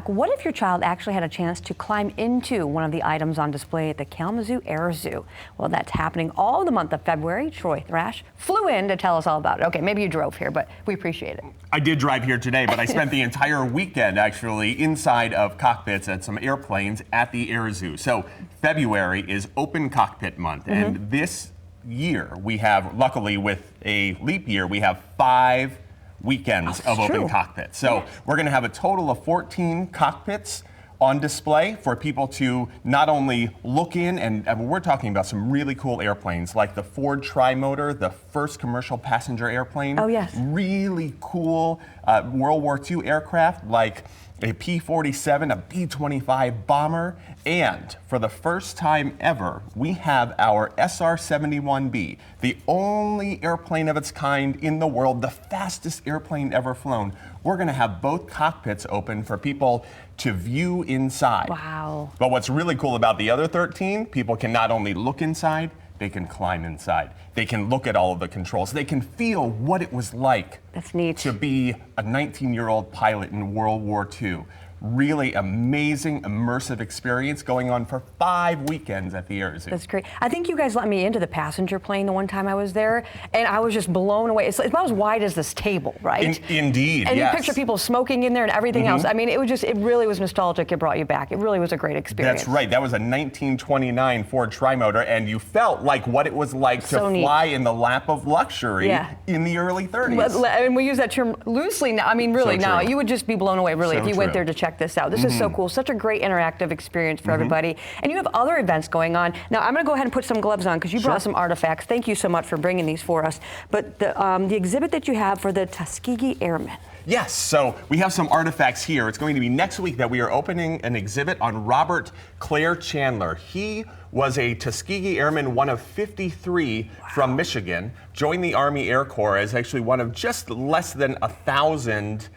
What if your child actually had a chance to climb into one of the items on display at the Kalamazoo Air Zoo? Well, that's happening all the month of February. Troy Thrash flew in to tell us all about it. Okay, maybe you drove here, but we appreciate it. I did drive here today, but I spent the entire weekend actually inside of cockpits at some airplanes at the Air Zoo. So February is Open Cockpit Month, and this year we have, luckily with a leap year, we have 5 weekends of open cockpits. So we're going to have a total of 14 cockpits on display for people to not only look in, and we're talking about some really cool airplanes like the Ford Trimotor, the first commercial passenger airplane. Oh, yes. Really cool World War II aircraft like a P-47, a B-25 bomber, and for the first time ever, we have our SR-71B, the only airplane of its kind in the world, the fastest airplane ever flown. We're gonna have both cockpits open for people to view inside. Wow. But what's really cool about the other 13, people can not only look inside, they can climb inside. They can look at all of the controls. They can feel what it was like That's neat. to be a 19-year-old pilot in World War II. Really amazing, immersive experience going on for 5 weekends at the Air Zoo. That's great. I think you guys let me into the passenger plane the one time I was there, and I was just blown away. It's about as wide as this table, right? Indeed, and yes. you picture people smoking in there and everything else. I mean, it really was nostalgic. It brought you back. It really was a great experience. That's right. That was a 1929 Ford Trimotor, and you felt like what it was like to fly in the lap of luxury in the early 30s. And we use that term loosely now. I mean, really now, you would just be blown away, really, if you went there to check this out. This is so cool. Such a great interactive experience for everybody. And you have other events going on. Now, I'm going to go ahead and put some gloves on because you brought some artifacts. Thank you so much for bringing these for us. But the exhibit that you have for the Tuskegee Airmen. Yes, so we have some artifacts here. It's going to be next week that we are opening an exhibit on Robert Claire Chandler. He was a Tuskegee Airman, one of 53 from Michigan, joined the Army Air Corps as actually one of just less than 1,000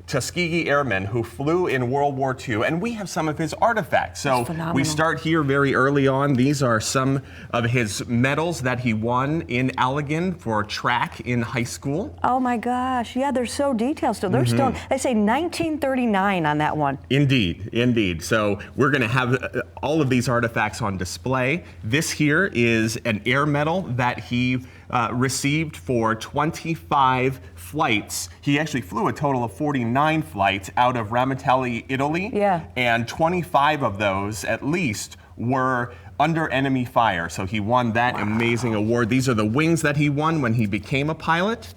Tuskegee Airmen who flew in World War II, and we have some of his artifacts. So we start here very early on. These are some of his medals that he won in Allegan for track in high school. Oh my gosh, yeah, they're so detailed still. They're still, they say 1939 on that one. Indeed, indeed. So we're going to have all of these artifacts on display. This here is an air medal that he received for 25 flights. He actually flew a total of 49 flights out of Ramitelli, Italy. Yeah. And 25 of those, at least, were under enemy fire. So he won that amazing award. These are the wings that he won when he became a pilot.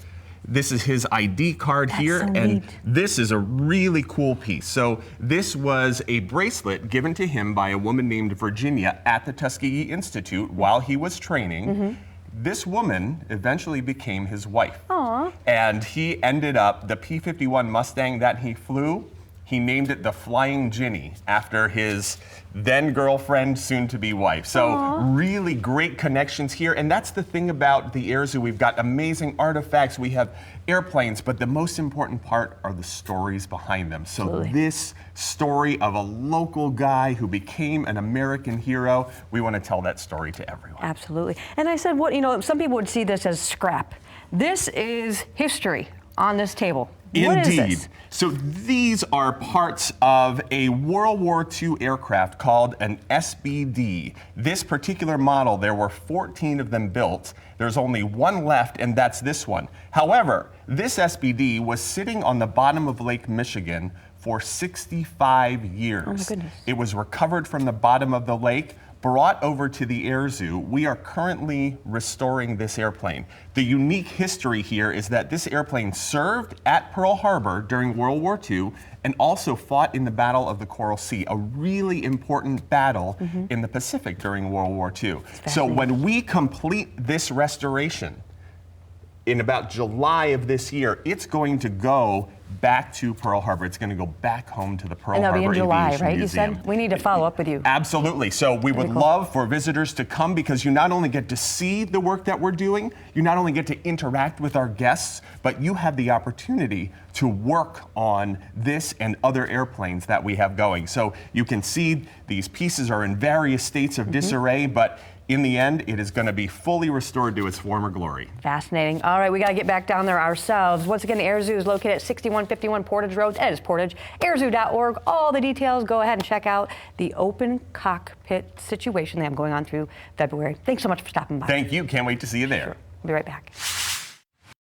This is his ID card here, and this is a really cool piece. So this was a bracelet given to him by a woman named Virginia at the Tuskegee Institute while he was training. This woman eventually became his wife. Aww. And he ended up, the P-51 Mustang that he flew, he named it the Flying Ginny after his then girlfriend, soon to be wife. So really great connections here. And that's the thing about the Air Zoo. We've got amazing artifacts, we have airplanes, but the most important part are the stories behind them. So this story of a local guy who became an American hero, we want to tell that story to everyone. Absolutely. And I said, some people would see this as scrap. This is history on this table. What is this? So these are parts of a World War II aircraft called an SBD. This particular model, there were 14 of them built. There's only one left, and that's this one. However, this SBD was sitting on the bottom of Lake Michigan for 65 years. Oh my goodness. It was recovered from the bottom of the lake, brought over to the Air Zoo. We are currently restoring this airplane. The unique history here is that this airplane served at Pearl Harbor during World War II and also fought in the Battle of the Coral Sea, a really important battle in the Pacific during World War II. So when we complete this restoration in about July of this year, it's going to go back to Pearl Harbor. It's going to go back home to the Pearl Harbor Aviation Museum. And that'll be in July, right? Museum. You said? We need to follow up with you. Absolutely. So we would love for visitors to come because you not only get to see the work that we're doing, you not only get to interact with our guests, but you have the opportunity to work on this and other airplanes that we have going. So you can see these pieces are in various states of disarray, but in the end, it is going to be fully restored to its former glory. Fascinating. All right, we got to get back down there ourselves. Once again, the Air Zoo is located at 6151 Portage Road. That is Portage. Airzoo.org. All the details. Go ahead and check out the open cockpit situation they have going on through February. Thanks so much for stopping by. Thank you. Can't wait to see you there. Sure. We'll be right back.